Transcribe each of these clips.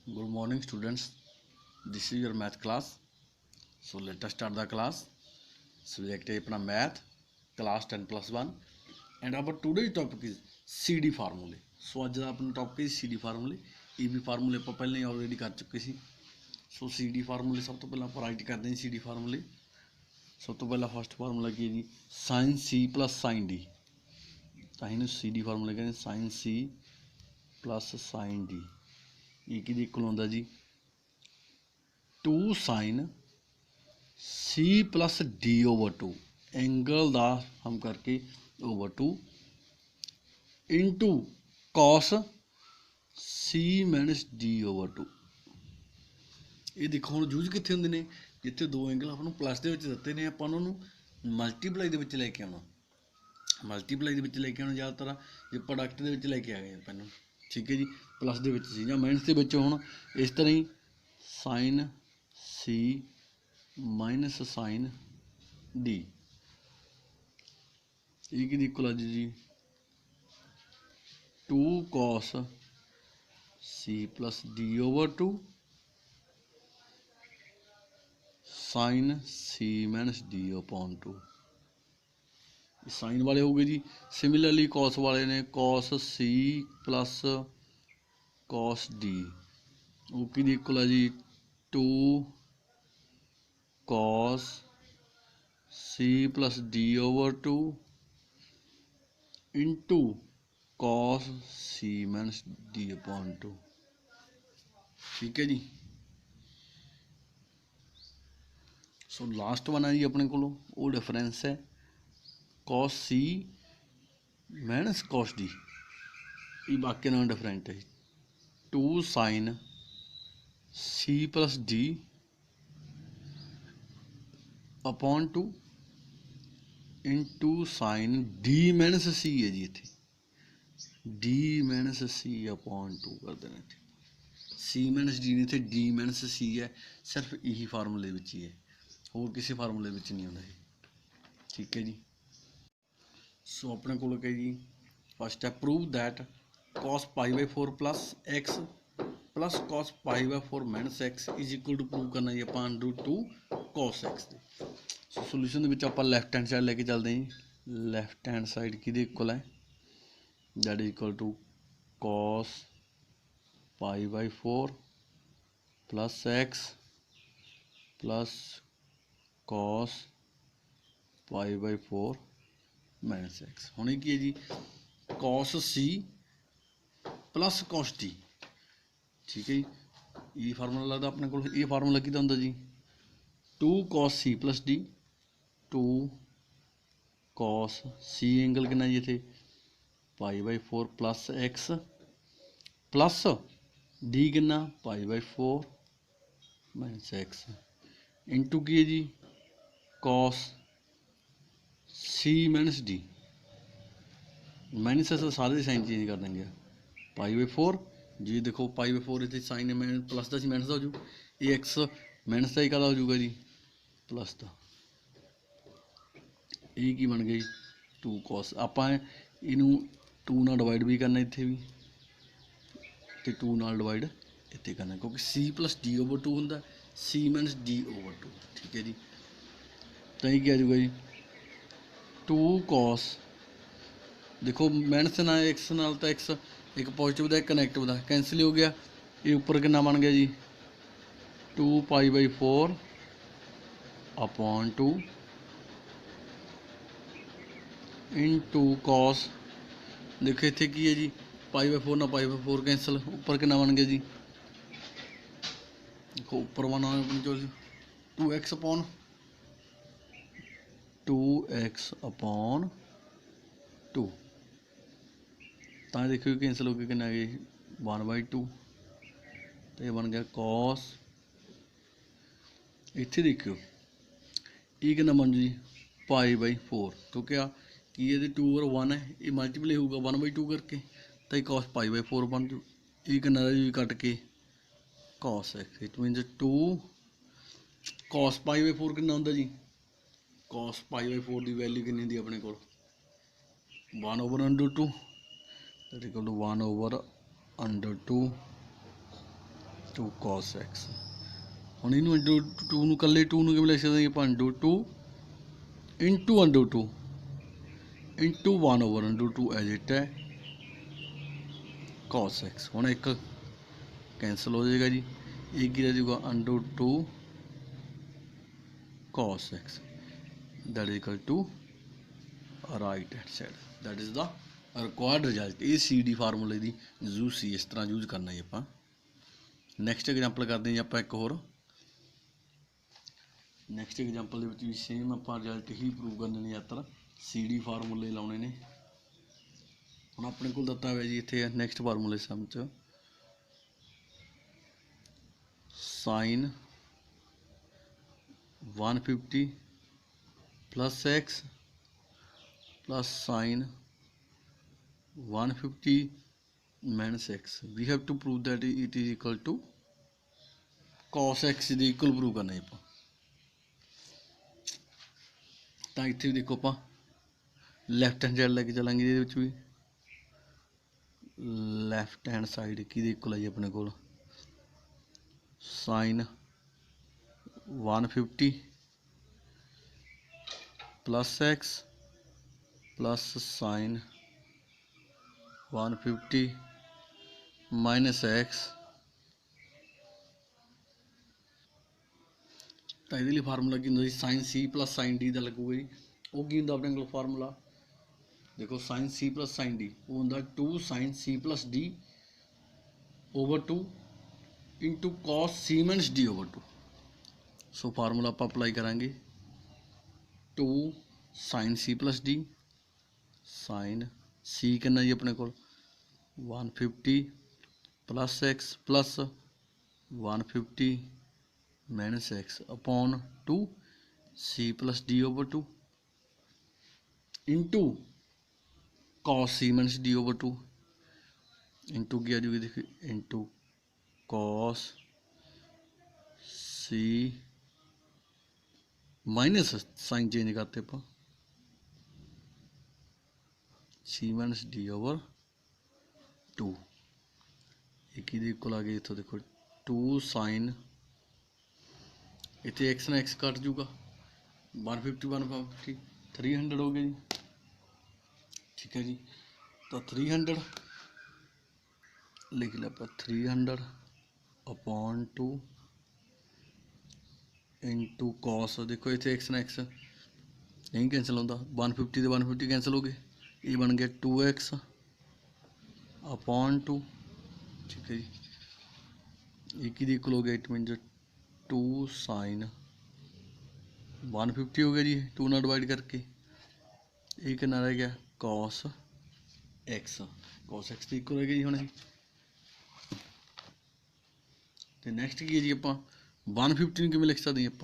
Good morning, students. This is your math class. So let us start the class. Subject is अपना math, class 10 plus 1. And our today's topic is CD formulae. So आज का अपना topic is CD formulae. EB formulae ਆਪਾਂ ਪਹਿਲਾਂ ਹੀ already ਕਰ ਚੁੱਕੇ ਸੀ. So CD formulae ਸਭ ਤੋਂ ਪਹਿਲਾਂ ਆਪਾਂ write ਕਰਦੇ ਹਾਂ CD formulae. ਸਭ ਤੋਂ ਪਹਿਲਾਂ ਫਸਟ ਫਾਰਮੂਲਾ ਕੀ ਹੈ ਜੀ, sin C plus sin D. ਤਾਂ ਇਹਨੂੰ CD formula ਕਹਿੰਦੇ sin C plus sin D. ਇਹ ਕਿਹਦੇ ਇਕੁਅਲ ਹੁੰਦਾ ਜੀ 2 sin C plus D over 2 angle ਦਾ हम करके over 2 into cos C minus D over 2। ਇਹ ਦੇਖੋ ਹੁਣ ਯੂਜ਼ ਕਿੱਥੇ ਹੁੰਦੇ ਨੇ, ਜਿੱਥੇ ਦੋ ਐਂਗਲ ਆਪਾਂ ਨੂੰ ਪਲੱਸ ਦੇ ਵਿੱਚ ਦਿੱਤੇ ਨੇ ਆਪਾਂ ਉਹਨਾਂ ਨੂੰ ਮਲਟੀਪਲਾਈ ਦੇ ਵਿੱਚ ਲੈ ਕੇ ਆਉਣਾ। ਮਲਟੀਪਲਾਈ ਦੇ ਵਿੱਚ ਲੈ ਕੇ ਆਉਣਾ ਜ਼ਿਆਦਾਤਰ, ਜੇ ਪ੍ਰੋਡਕਟ ਦੇ ਵਿੱਚ ਲੈ ਕੇ ਆ ਗਏ ਆਪਾਂ ਨੂੰ, ਠੀਕ ਹੈ ਜੀ। ਪਲੱਸ ਦੇ ਵਿੱਚ ਸੀ ਜਾਂ ਮਾਈਨਸ ਦੇ ਵਿੱਚ, ਹੁਣ ਇਸ ਤਰ੍ਹਾਂ ਹੀ ਸਾਈਨ ਸੀ ਮਾਈਨਸ ਸਾਈਨ ਡੀ ਇਹ ਕਿਹਦੀ ਇਕੁਅਲ ਆ ਜੀ 2 cos C plus D over 2 sin C minus D upon 2। Sign वाले हो गए जी। सिमिलरली कॉस वाले ने cos C plus cos D वो की इक्वल है जी 2 cos C plus D over 2 into cos C minus D upon 2। ठीक है जी। सो लास्ट वन है जी अपने को वो डिफरेंस है cos C minus cos D, ये बाकी ना डिफरेंट है 2 sin C plus D upon 2 into sign D minus C है जी, इतने D माइनस C अपॉन 2 कर देना इतने C माइनस D ने इतने D माइनस C है, सिर्फ यही फार्मूले में ही है, और किसी फार्मूले में नहीं होता है। ठीक है जी। सो अपने को जी फर्स्ट है prove that cos pi by 4 plus x plus cos pi by 4 minus x is equal to prove करना जी अपन √2 cos x ਦੇ। सो सोल्यूशन ਦੇ ਵਿੱਚ ਆਪਾਂ ਲੈਫਟ ਹੈਂਡ ਸਾਈਡ ਲੈ ਕੇ ਚੱਲਦੇ ਹਾਂ ਜੀ। ਲੈਫਟ ਹੈਂਡ ਸਾਈਡ ਕਿਹਦੇ ਇਕੁਅਲ ਹੈ, that is equal to cos pi by 4 plus x plus cos pi by 4 minus x. हूँ की है जी cos C plus cos D। ठीक है जी। ये फार्मूला लगता अपने को, ये फार्मूला कितना होंगे जी 2 cos C plus D 2 cos C angle कितना जी इतने पाई by 4 plus x plus D कितना पाई बाई 4 माइनस एक्स इंटू की है जी cos C minus D minus ऐसा सारे साइन चेंज कर देंगे पाई बाई 4 जी। देखो पाई बाई 4 इतने साइन है माइनस प्लस का माइनस का हो जू, ये एक्स माइनस का ही कदा हो जूगा जी प्लस का। ये की बन गई 2 cos। आप इनू 2 नाल डिवाइड भी करना इतने भी, तो 2 नाल डिवाइड इतने करना, क्योंकि C प्लस D ओवर 2 होंगे C माइनस D ओवर 2। ठीक है जी। तो ये क्या जूगा जी 2 cos, देखो माइनस ना एक्स नाल तो एक्स एक पॉजिटिव का एक कनैगटिव का कैंसिल हो गया, ये ऊपर कितना बन गया जी 2 पाई बाई 4 अपॉन 2 इंटू कॉस, देखो इतने की है जी पाई बाई 4 ना पाई बाई 4 कैंसिल, ऊपर कितना बन गया जी देखो ऊपर बना अपनी जो 2x अपॉन 2। तो देखिए कैंसिल हो गया कितना गए 1/2, तो ये बन गया cos। इतने देखियो ये कितना बन जी पाई बाई 4, क्योंकि कि ये 2 और 1 है, ये मल्टीप्लाई होगा 1/2 करके, तो ये cos पाई बाई 4 बन जू। ये कितना जी कट के cos x, it मीनस 2 cos pi by 4 कितना होंगे जी cos पाई बाई 4 की वैल्यू कितनी थी अपने को 1/√2, that equal to 1/√2 2 cos x। ਹੁਣ ਇਹਨੂੰ ਅੰਡਰ 2 ਨੂੰ ਇਕੱਲੇ 2 ਨੂੰ ਕਿਵੇਂ ਲਿਖ ਸਕਦੇ ਹਾਂ ਆਪਾਂ, under 2 into under 2 into 1 over under 2 as it ਹੈ cos x। ਹੁਣ ਇੱਕ ਕੈਂਸਲ ਹੋ ਜਾਏਗਾ ਜੀ, ਇਹ ਕੀ ਰਹਿ ਜਾਊਗਾ under 2 cos x that is equal to right hand side, that is the required result। ਇਹ ਸੀ ਡੀ ਫਾਰਮੂਲੇ ਦੀ ਯੂਜ਼ ਸੀ, ਇਸ ਤਰ੍ਹਾਂ ਯੂਜ਼ ਕਰਨਾ ਜੀ ਆਪਾਂ। ਨੈਕਸਟ ਐਗਜ਼ਾਮਪਲ ਕਰਦੇ ਹਾਂ ਜੀ ਆਪਾਂ ਇੱਕ ਹੋਰ। ਨੈਕਸਟ ਐਗਜ਼ਾਮਪਲ ਦੇ ਵਿੱਚ ਵੀ ਸੇਮ ਆਪਾਂ ਰਿਜ਼ਲਟ ਹੀ ਪ੍ਰੂਵ ਕਰਨੇ ਨੇ, ਯਾਤਰਾ ਸੀ ਡੀ ਫਾਰਮੂਲੇ ਲਾਉਣੇ ਨੇ। ਹੁਣ ਆਪਣੇ ਕੋਲ ਦਿੱਤਾ ਹੋਇਆ ਜੀ ਇੱਥੇ ਨੈਕਸਟ ਫਾਰਮੂਲੇ ਸਮ 'ਚ sign 150 plus x plus sine 150 minus x। we have to prove that it is equal to cos x ਦੇ ਇਕੁਅਲ ਪ੍ਰੂਵ ਕਰਨਾ ਆਪਾਂ। ਤਾਂ ਇੱਥੇ ਵੀ ਦੇਖੋ ਆਪਾਂ ਲੈਫਟ ਹੈਂਡ ਸਾਈਡ ਲੈ ਕੇ ਚੱਲਾਂਗੇ, ਇਹਦੇ ਵਿੱਚ ਵੀ ਲੈਫਟ ਹੈਂਡ ਸਾਈਡ ਕਿਹਦੇ ਇਕੁਅਲ ਹੈ ਜੀ ਆਪਣੇ ਕੋਲ, sign 150 plus x plus sine 150 minus x। ਤਾਂ ਇਹਦੇ ਲਈ ਫਾਰਮੂਲਾ ਕੀ ਹੁੰਦਾ ਜੀ, sine C plus sine D ਦਾ ਲੱਗੂਗਾ ਜੀ। ਉਹ ਕੀ ਹੁੰਦਾ ਆਪਣੇ ਕੋਲ ਫਾਰਮੂਲਾ, ਦੇਖੋ sine C plus sine D ਉਹ ਹੁੰਦਾ 2 sine C plus D over 2 into cos C minus D over 2। So formula ਆਪਾਂ ਅਪਲਾਈ ਕਰਾਂਗੇ 2 sine C plus D, sine C ਕਿੰਨਾ ਜੀ ਆਪਣੇ ਕੋਲ 150 plus x plus 150 minus x upon 2 C plus D over 2 into cos C minus D over 2 into क्या आ जाएगी, देखिए into cos C minus sign change करते आप सी माइनस डी ओवर 2 एक ही इक्वल आ गया। इतों देखो 2 साइन इतने एक्स ना एक्स कट जूगा 150 150 300 हो गया जी, ठीक है जी। तो 300 लिख लिया आप 300 अपॉन 2 इंटू कॉस, देखो इतने एक्स ना एक्स नहीं कैंसल होता, 150 तो 150 कैंसल हो गए, ये बन गया 2x अपॉन 2, ठीक है जी। एक ही इक्वल हो गया, इट मीन 2 साइन 150 हो गया जी 2 ना डिवाइड करके, ये कितना रह गया कॉस एक्स, कॉस एक्स तो इक्वल है जी हम। तो नैक्सट की है जी आप 150 किमें लिख सकते हैं आप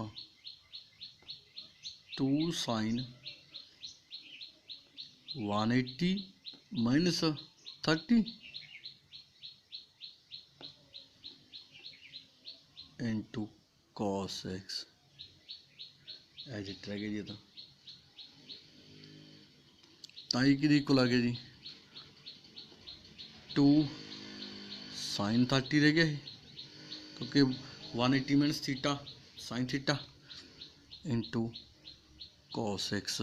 2 sine 180 minus 30 into cos x as it रह गया जी। ताई कि इक्वल आ गया जी 2 साइन 30 रह गया है क्योंकि 180 minus theta sine theta into cos x.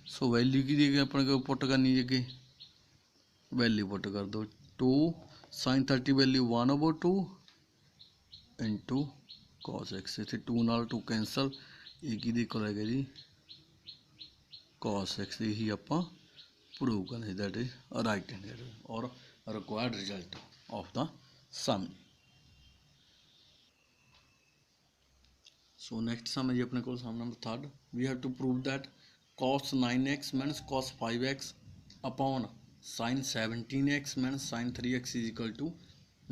So value की देगी अपने को पुट करनी है कि वैल्यू पुट कर दो 2 sine 30 value 1/2 into cos x, इतने 2 नाल 2 कैंसल, एक ही इक्वल है जी कॉस एक्स। यही आप प्रूव करना, दैट इज राइट हैंड और required result of the sum. So next sum है जी अपने को sum number 3, we have to prove that cos 9x minus cos 5x upon sin 17x minus sin 3x is equal to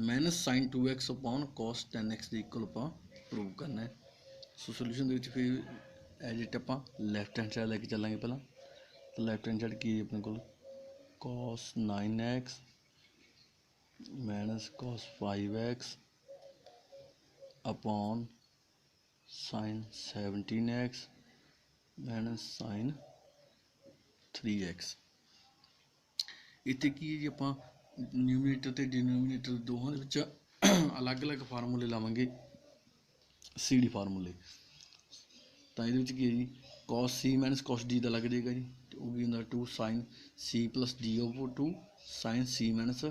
minus sin 2x upon cos 10x ਦੇ equal ਆਪਾਂ prove ਕਰਨਾ ਹੈ। ਸੋ solution ਦੇ ਵਿੱਚ ਫਿਰ ਐਜ ਇਟ ਆਪਾਂ left hand side ਲੈ ਕੇ ਚੱਲਾਂਗੇ ਪਹਿਲਾਂ। ਤਾਂ ਲੈਫਟ ਹੈਂਡ ਸਾਈਡ ਕੀ ਹੈ ਆਪਣੇ ਕੋਲ cos 9x minus cos 5x upon sin 17x minus sin 3x। इतने की है जी आप न्यूमीनेटर तो डिनोमीनेटर दोवां दे विच अलग अलग फार्मूले लावांगे सी डी फार्मूले। तो ये की है जी cos C minus cos D का लग जाएगा जी, तो वो की होंगे 2 sine C plus D over 2 sine C minus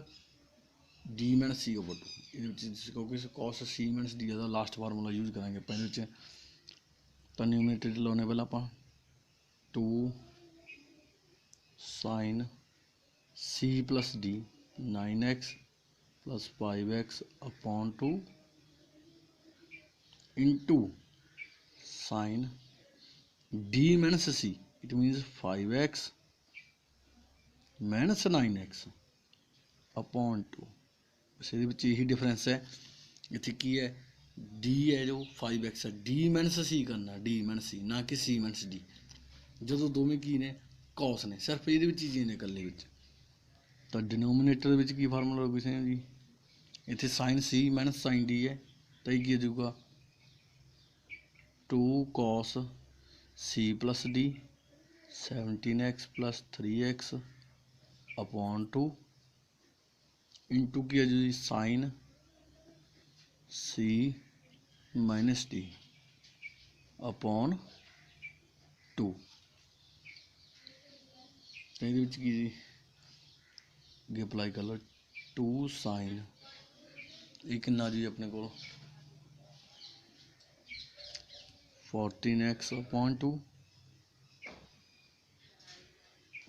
D minus C over 2। ये क्योंकि कॉस सी माइनस डी का लास्ट फार्मूला यूज करेंगे पहले। तो न्यूमरेटर लाने पहले आप 2 sine C plus D 9x plus 5x upon 2 into sine D minus C, it means 5x minus 9x upon 2। बस ये यही डिफरेंस है। इतने की है डी है जो 5x है, डी माइनस सी करना, डी माइनस सी ना कि सी माइनस डी। जो दोवें की ने कॉस ने, सिर्फ ये चीज़ें ने कल्ले। तो डिनोमीनेटर की फार्मूला होगी सेम जी, इतने sine C minus sine D है, तो ये हो जाऊगा 2 cos C plus D 17x plus 3x upon 2 into की है जी sine C minus D upon 2। ये की अप्लाई कर लो 2 साइन ये कितना जी अपने को 14x अपॉन 2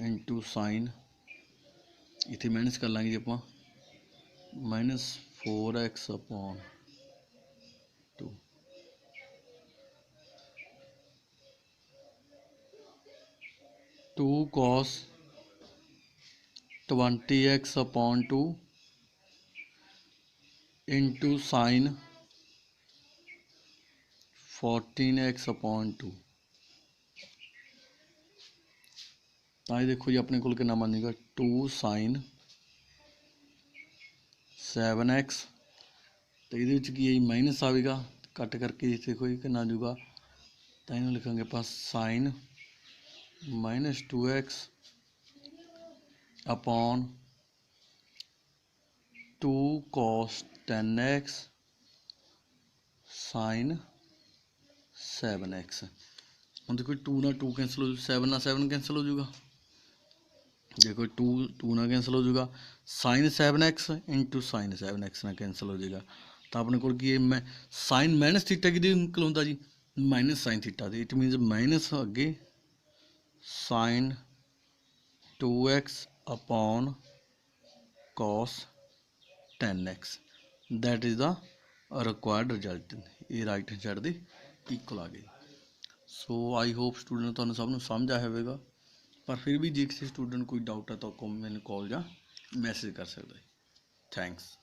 इंटू साइन इतने माइनस कर लेंगे जी आप minus 4x upon 2। 2 cos 20x upon 2 into sign 14x upon 2। तो देखो जी अपने को कितना बन जाएगा 2 साइन 7x। तो ये माइनस आएगा कट करके देखो जी कितना आजूगा, तो इन्हें लिखेंगे पास sine minus 2x upon 2 cos 10x sine 7x। हम देखो 2 ना 2 कैंसिल हो, 7 ना 7 कैंसिल हो जाएगा। देखो 2 ना कैंसिल हो जाएगा, sign 7x into sine 7x ना कैंसिल हो जाएगा। तो अपने को मैं साइन माइनस थीटा कि निकलता जी minus sine theta, it means minus अगे sine 2x upon cos 10x that is the required result. ये राइट हैंड साइड के इक्वल आ गई। सो आई होप स्टूडेंट तुहानू सब नूं समझ आया होगा, पर फिर भी जे किसी स्टूडेंट कोई डाउट है तो मैंने कॉल या मैसेज कर सकता है। थैंक्स।